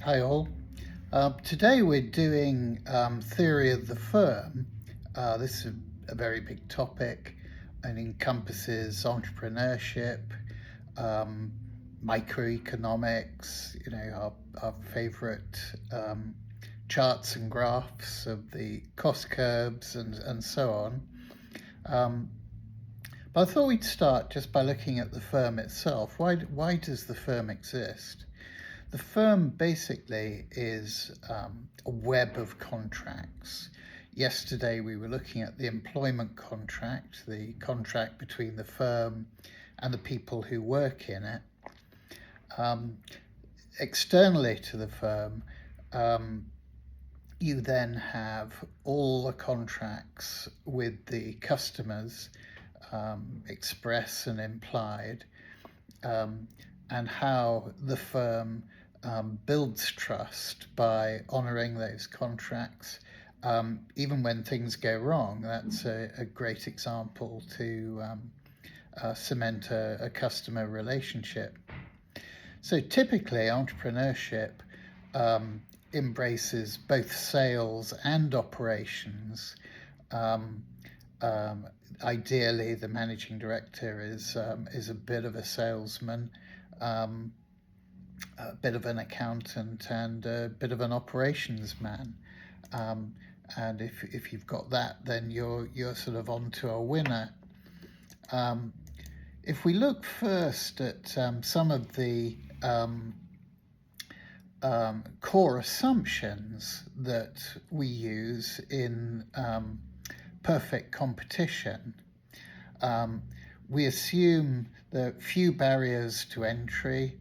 Hi all. Today we're doing theory of the firm. This is a very big topic and encompasses entrepreneurship, um, microeconomics, our favorite charts and graphs of the cost curves and so on. But I thought we'd start just by looking at the firm itself. Why does the firm exist? The firm basically is a web of contracts. Yesterday we were looking at the employment contract, the contract between the firm and the people who work in it. Externally to the firm, you then have all the contracts with the customers, express and implied, and how the firm builds trust by honouring those contracts, even when things go wrong. That's a great example to cement a customer relationship. So typically entrepreneurship embraces both sales and operations. Ideally, the managing director is a bit of a salesman, a bit of an accountant, and a bit of an operations man. And if you've got that, then you're sort of onto a winner. If we look first at some of the core assumptions that we use in perfect competition, we assume there are few barriers to entry.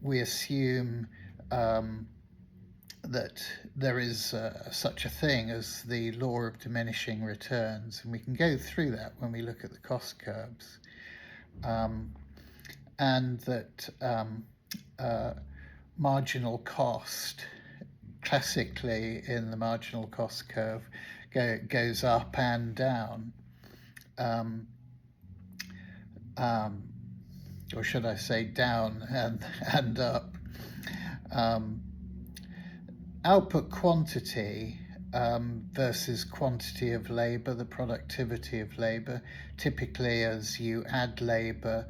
We assume that there is such a thing as the law of diminishing returns, and we can go through that when we look at the cost curves, and that marginal cost, classically in the marginal cost curve, goes up and down, or should I say down and up. Output quantity versus quantity of labour, the productivity of labour. Typically, as you add labour,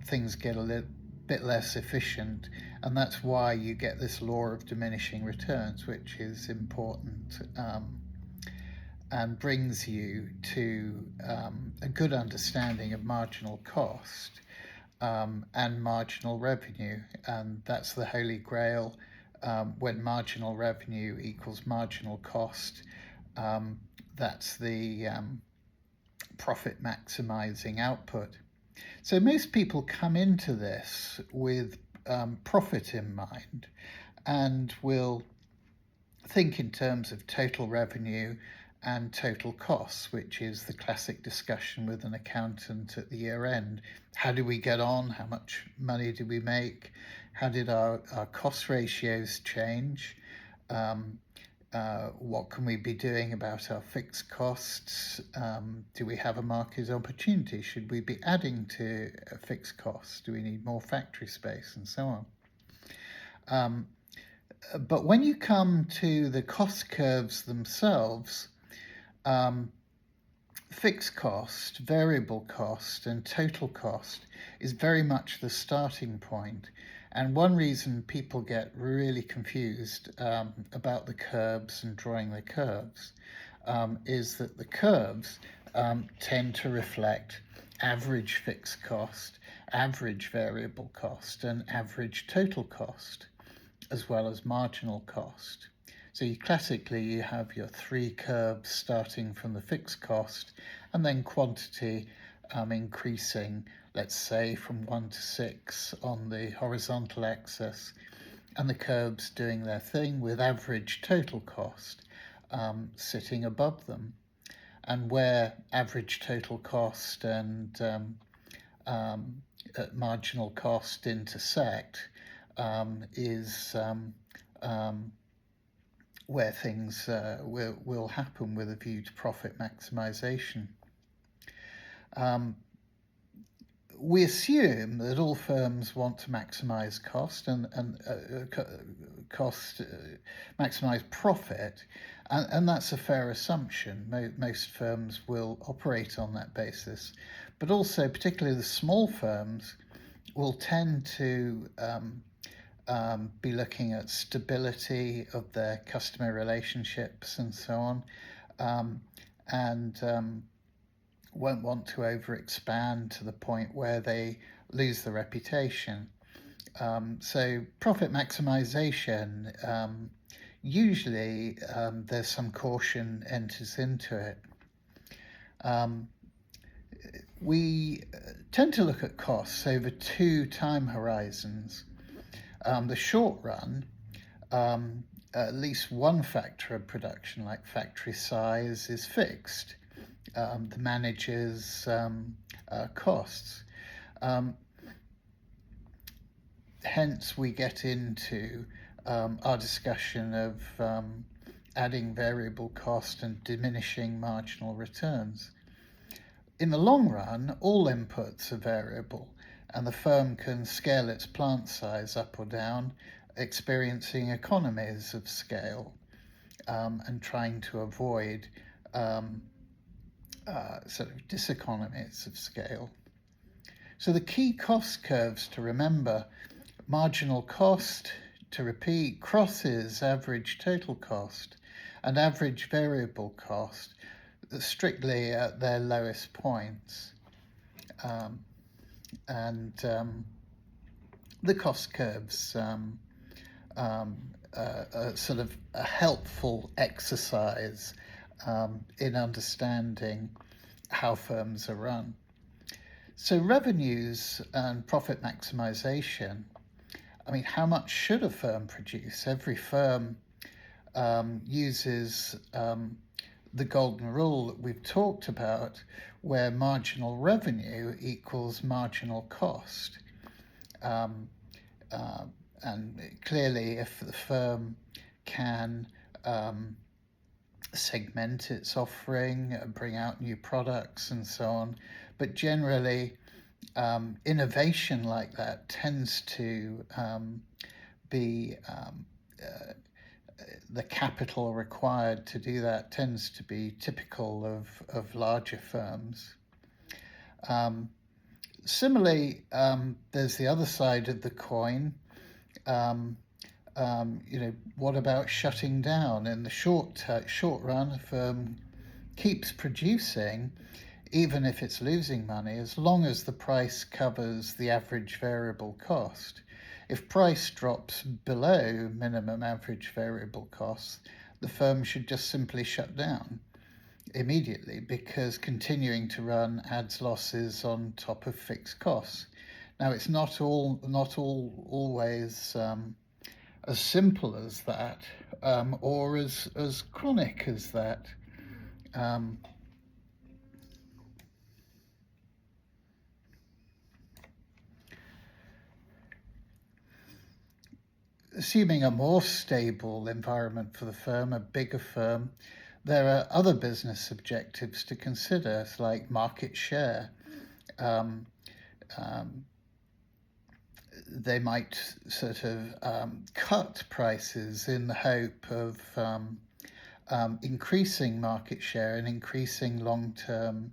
things get a little bit less efficient, and that's why you get this law of diminishing returns, which is important and brings you to a good understanding of marginal cost and marginal revenue, and that's the holy grail. When marginal revenue equals marginal cost, that's the profit maximizing output. So most people come into this with profit in mind and will think in terms of total revenue and total costs, which is the classic discussion with an accountant at the year end. How do we get on? How much money do we make? How did our cost ratios change? What can we be doing about our fixed costs? Do we have a market opportunity? Should we be adding to a fixed cost? Do we need more factory space, and so on? But when you come to the cost curves themselves, fixed cost, variable cost, and total cost is very much the starting point. And one reason people get really confused about the curves and drawing the curves is that the curves tend to reflect average fixed cost, average variable cost, and average total cost, as well as marginal cost. So classically you have your three curves starting from the fixed cost, and then quantity increasing, let's say from 1 to 6 on the horizontal axis, and the curves doing their thing with average total cost sitting above them. And where average total cost and marginal cost intersect is where things will happen with a view to profit maximization. we assume that all firms want to maximize cost and maximize profit, and that's a fair assumption. Most firms will operate on that basis, but also, particularly the small firms, will tend to be looking at stability of their customer relationships and so on, and won't want to overexpand to the point where they lose the reputation. So profit maximization, usually there's some caution enters into it. We tend to look at costs over 2 time horizons. The short run, at least one factor of production, like factory size, is fixed. The manager's costs. Hence, we get into our discussion of adding variable cost and diminishing marginal returns. In the long run, all inputs are variable, and the firm can scale its plant size up or down, experiencing economies of scale and trying to avoid sort of diseconomies of scale. So the key cost curves to remember: marginal cost, to repeat, crosses average total cost, and average variable cost, strictly at their lowest points. The cost curves are sort of a helpful exercise in understanding how firms are run. So revenues and profit maximization, I mean, how much should a firm produce? Every firm uses the golden rule that we've talked about, where marginal revenue equals marginal cost. And clearly, if the firm can segment its offering, bring out new products and so on, but generally innovation like that tends to be the capital required to do that tends to be typical of larger firms. Similarly, there's the other side of the coin. What about shutting down? In the short run, a firm keeps producing, even if it's losing money, as long as the price covers the average variable cost. If price drops below minimum average variable costs, the firm should just simply shut down immediately, because continuing to run adds losses on top of fixed costs. Now, it's not always as simple as that, or as chronic as that. Assuming a more stable environment for the firm, a bigger firm, there are other business objectives to consider, like market share. They might sort of cut prices in the hope of increasing market share and increasing long-term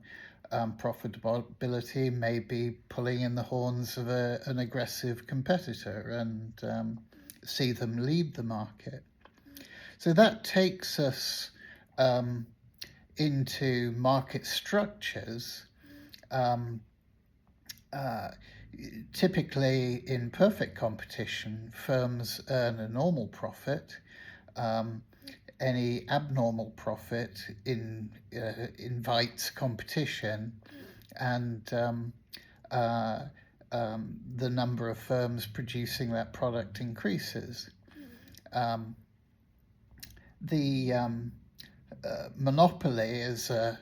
profitability, maybe pulling in the horns of an aggressive competitor and see them leave the market. So that takes us into market structures. Typically, in perfect competition, firms earn a normal profit. Any abnormal profit invites competition, and the number of firms producing that product increases. The monopoly is a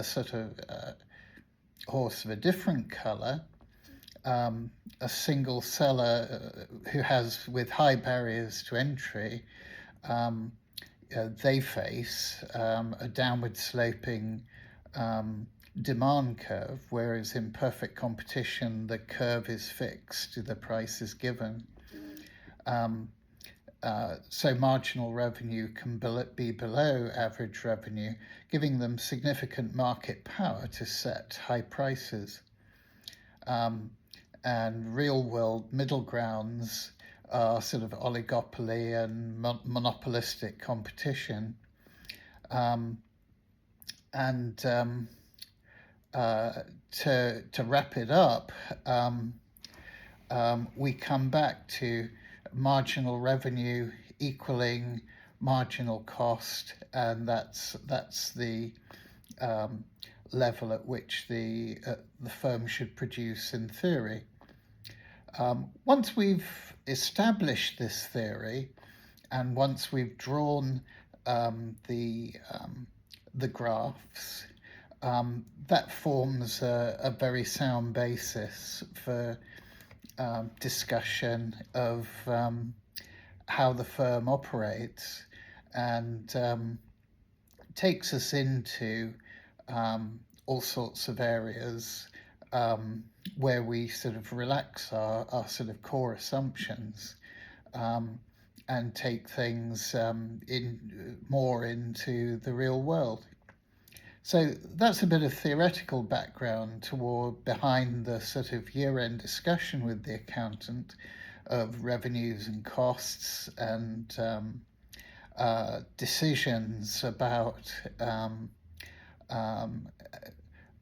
sort of horse of a different color. A single seller who has with high barriers to entry, they face a downward sloping demand curve, whereas in perfect competition, the curve is fixed, the price is given. So marginal revenue can be below average revenue, giving them significant market power to set high prices. And real-world middle grounds are sort of oligopoly and monopolistic competition. To wrap it up, we come back to marginal revenue equaling marginal cost, and that's the level at which the firm should produce in theory. Once we've established this theory, and once we've drawn the graphs, that forms a very sound basis for discussion of how the firm operates, and takes us into all sorts of areas where we sort of relax our sort of core assumptions and take things more into the real world. So that's a bit of theoretical background behind the sort of year-end discussion with the accountant of revenues and costs and decisions about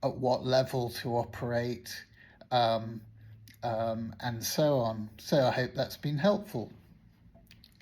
at what level to operate and so on. So I hope that's been helpful.